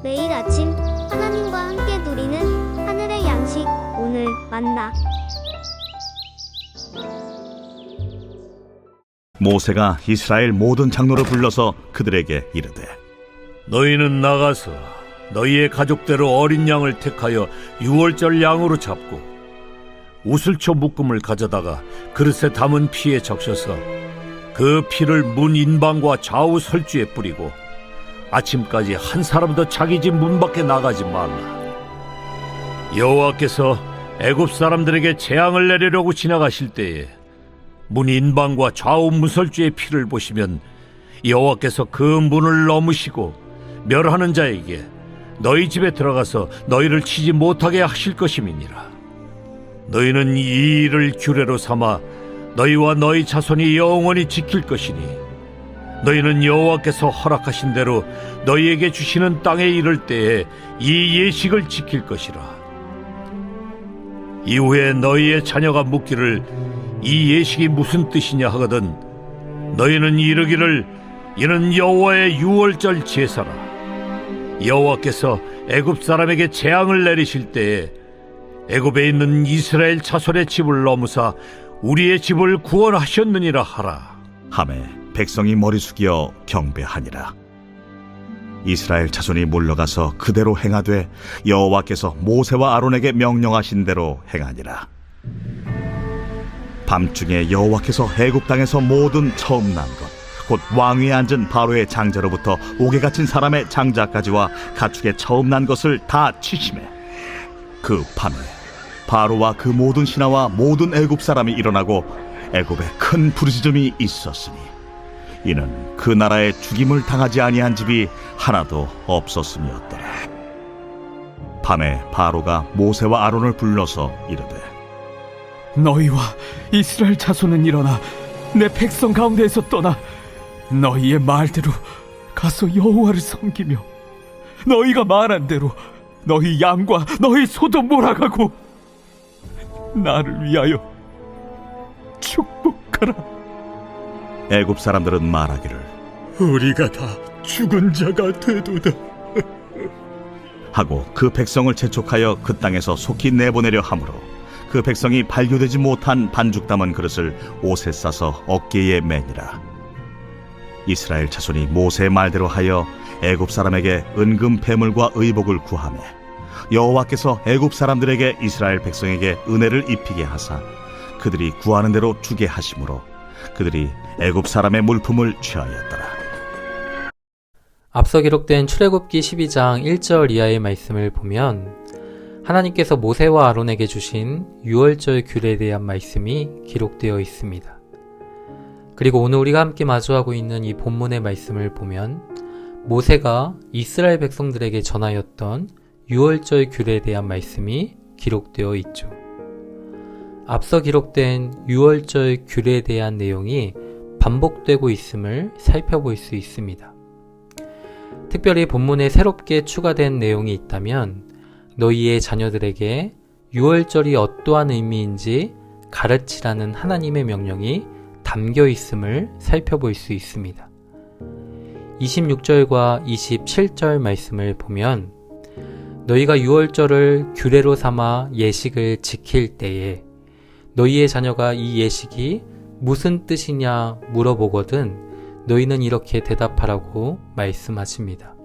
매일 아침 하나님과 함께 누리는 하늘의 양식, 오늘 만나. 모세가 이스라엘 모든 장로를 불러서 그들에게 이르되, 너희는 나가서 너희의 가족대로 어린 양을 택하여 유월절 양으로 잡고 우슬초 묶음을 가져다가 그릇에 담은 피에 적셔서 그 피를 문 인방과 좌우 설주에 뿌리고 아침까지 한 사람도 자기 집 문 밖에 나가지 말라. 여호와께서 애굽 사람들에게 재앙을 내리려고 지나가실 때에 문 인방과 좌우 문설주의 피를 보시면 여호와께서 그 문을 넘으시고 멸하는 자에게 너희 집에 들어가서 너희를 치지 못하게 하실 것임이니라. 너희는 이 일을 규례로 삼아 너희와 너희 자손이 영원히 지킬 것이니 너희는 여호와께서 허락하신 대로 너희에게 주시는 땅에 이를 때에 이 예식을 지킬 것이라. 이후에 너희의 자녀가 묻기를 이 예식이 무슨 뜻이냐 하거든 너희는 이르기를 이는 여호와의 유월절 제사라. 여호와께서 애굽 사람에게 재앙을 내리실 때에 애굽에 있는 이스라엘 자손의 집을 넘으사 우리의 집을 구원하셨느니라 하라. 하매 백성이 머리 숙여 경배하니라. 이스라엘 자손이 물러가서 그대로 행하되 여호와께서 모세와 아론에게 명령하신 대로 행하니라. 밤중에 여호와께서 애굽 땅에서 모든 처음 난 것 곧 왕위에 앉은 바로의 장자로부터 옥에 갇힌 사람의 장자까지와 가축의 처음 난 것을 다 치심해 그 밤에 바로와 그 모든 신하와 모든 애굽 사람이 일어나고 애굽에 큰 부르짖음이 있었으니 이는 그 나라에 죽임을 당하지 아니한 집이 하나도 없었음이었더라. 밤에 바로가 모세와 아론을 불러서 이르되, 너희와 이스라엘 자손은 일어나 내 백성 가운데에서 떠나 너희의 말대로 가서 여호와를 섬기며 너희가 말한 대로 너희 양과 너희 소도 몰아가고 나를 위하여 축복하라. 애굽 사람들은 말하기를 우리가 다 죽은 자가 되도다 하고 그 백성을 재촉하여 그 땅에서 속히 내보내려 하므로 그 백성이 발교되지 못한 반죽 담은 그릇을 옷에 싸서 어깨에 매니라. 이스라엘 자손이 모세의 말대로 하여 애굽 사람에게 은금 배물과 의복을 구하매 여호와께서 애굽 사람들에게 이스라엘 백성에게 은혜를 입히게 하사 그들이 구하는 대로 주게 하심으로 그들이 애굽 사람의 물품을 취하였더라. 앞서 기록된 출애굽기 12장 1절 이하의 말씀을 보면 하나님께서 모세와 아론에게 주신 유월절 규례에 대한 말씀이 기록되어 있습니다. 그리고 오늘 우리가 함께 마주하고 있는 이 본문의 말씀을 보면 모세가 이스라엘 백성들에게 전하였던 유월절 규례에 대한 말씀이 기록되어 있죠. 앞서 기록된 유월절 규례에 대한 내용이 반복되고 있음을 살펴볼 수 있습니다. 특별히 본문에 새롭게 추가된 내용이 있다면 너희의 자녀들에게 유월절이 어떠한 의미인지 가르치라는 하나님의 명령이 담겨 있음을 살펴볼 수 있습니다. 26절과 27절 말씀을 보면 너희가 유월절을 규례로 삼아 예식을 지킬 때에 너희의 자녀가 이 예식이 무슨 뜻이냐 물어보거든 너희는 이렇게 대답하라고 말씀하십니다.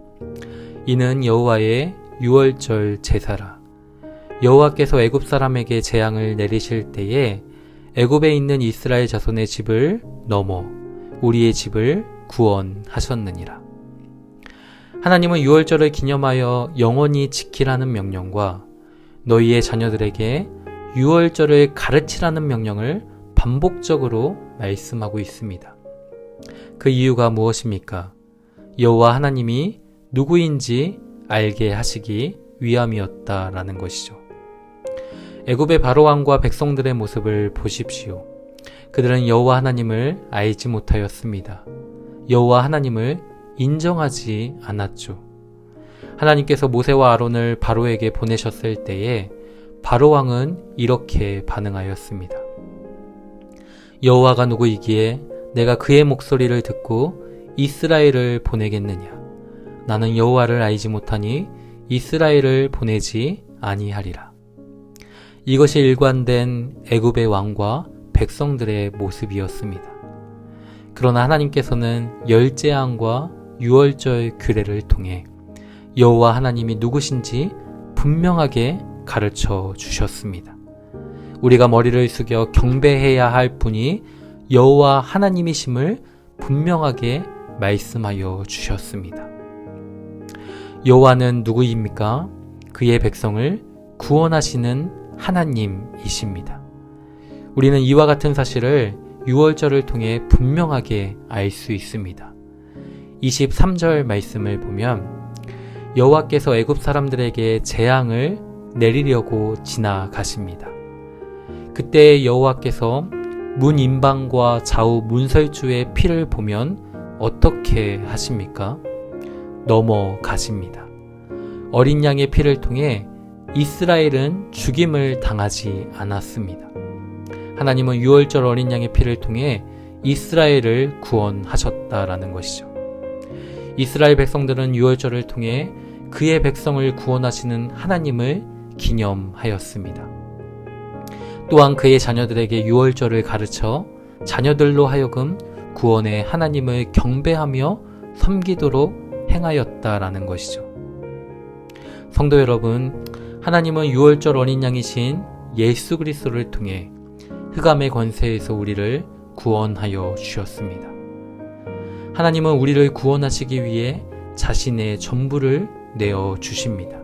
이는 여호와의 유월절 제사라. 여호와께서 애굽 사람에게 재앙을 내리실 때에 애굽에 있는 이스라엘 자손의 집을 넘어 우리의 집을 구원하셨느니라. 하나님은 유월절을 기념하여 영원히 지키라는 명령과 너희의 자녀들에게 유월절을 가르치라는 명령을 반복적으로 말씀하고 있습니다. 그 이유가 무엇입니까? 여호와 하나님이 누구인지 알게 하시기 위함이었다라는 것이죠. 애굽의 바로왕과 백성들의 모습을 보십시오. 그들은 여호와 하나님을 알지 못하였습니다. 여호와 하나님을 인정하지 않았죠. 하나님께서 모세와 아론을 바로에게 보내셨을 때에 바로왕은 이렇게 반응하였습니다. 여호와가 누구이기에 내가 그의 목소리를 듣고 이스라엘을 보내겠느냐? 나는 여호와를 알지 못하니 이스라엘을 보내지 아니하리라. 이것이 일관된 애굽의 왕과 백성들의 모습이었습니다. 그러나 하나님께서는 열 재앙과 유월절 규례를 통해 여호와 하나님이 누구신지 분명하게 가르쳐 주셨습니다. 우리가 머리를 숙여 경배해야 할 분이 여호와 하나님이심을 분명하게 말씀하여 주셨습니다. 여호와는 누구입니까? 그의 백성을 구원하시는 하나님이십니다. 우리는 이와 같은 사실을 유월절을 통해 분명하게 알 수 있습니다. 23절 말씀을 보면 여호와께서 애굽 사람들에게 재앙을 내리려고 지나가십니다. 그때 여호와께서 문 임방과 좌우 문설주의 피를 보면 어떻게 하십니까? 넘어가십니다. 어린 양의 피를 통해 이스라엘은 죽임을 당하지 않았습니다. 하나님은 유월절 어린 양의 피를 통해 이스라엘을 구원하셨다라는 것이죠. 이스라엘 백성들은 유월절을 통해 그의 백성을 구원하시는 하나님을 기념하였습니다. 또한 그의 자녀들에게 유월절을 가르쳐 자녀들로 하여금 구원의 하나님을 경배하며 섬기도록 행하였다라는 것이죠. 성도 여러분, 하나님은 유월절 어린 양이신 예수 그리스도를 통해 흑암의 권세에서 우리를 구원하여 주셨습니다. 하나님은 우리를 구원하시기 위해 자신의 전부를 내어 주십니다.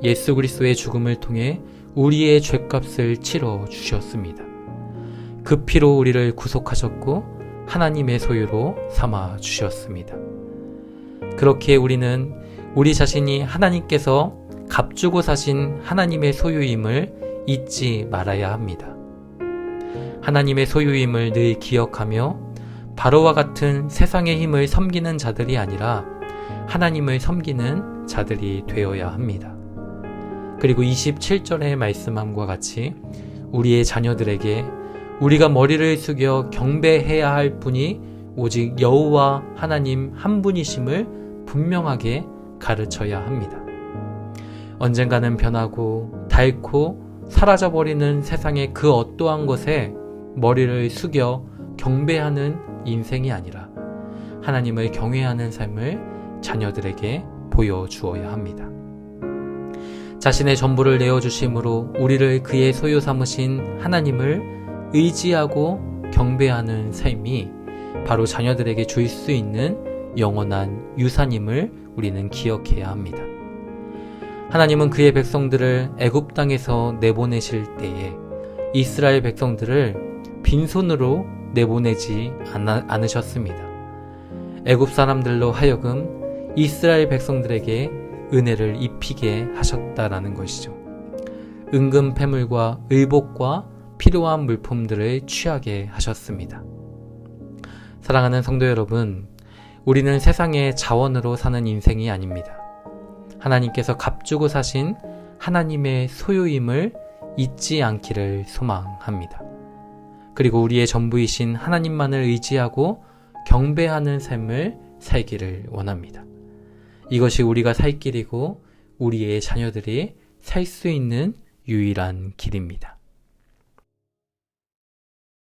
예수 그리스도의 죽음을 통해 우리의 죄값을 치러 주셨습니다. 그 피로 우리를 구속하셨고 하나님의 소유로 삼아 주셨습니다. 그렇게 우리는 우리 자신이 하나님께서 값주고 사신 하나님의 소유임을 잊지 말아야 합니다. 하나님의 소유임을 늘 기억하며 바로와 같은 세상의 힘을 섬기는 자들이 아니라 하나님을 섬기는 자들이 되어야 합니다. 그리고 27절의 말씀함과 같이 우리의 자녀들에게 우리가 머리를 숙여 경배해야 할 분이 오직 여호와 하나님 한 분이심을 분명하게 가르쳐야 합니다. 언젠가는 변하고 닳고 사라져버리는 세상의 그 어떠한 것에 머리를 숙여 경배하는 인생이 아니라 하나님을 경외하는 삶을 자녀들에게 보여주어야 합니다. 자신의 전부를 내어주심으로 우리를 그의 소유 삼으신 하나님을 의지하고 경배하는 삶이 바로 자녀들에게 줄 수 있는 영원한 유산임을 우리는 기억해야 합니다. 하나님은 그의 백성들을 애굽 땅에서 내보내실 때에 이스라엘 백성들을 빈손으로 내보내지 않으셨습니다. 애굽 사람들로 하여금 이스라엘 백성들에게 은혜를 입히게 하셨다라는 것이죠. 은금 패물과 의복과 필요한 물품들을 취하게 하셨습니다. 사랑하는 성도 여러분, 우리는 세상의 자원으로 사는 인생이 아닙니다. 하나님께서 값주고 사신 하나님의 소유임을 잊지 않기를 소망합니다. 그리고 우리의 전부이신 하나님만을 의지하고 경배하는 삶을 살기를 원합니다. 이것이 우리가 살 길이고 우리의 자녀들이 살 수 있는 유일한 길입니다.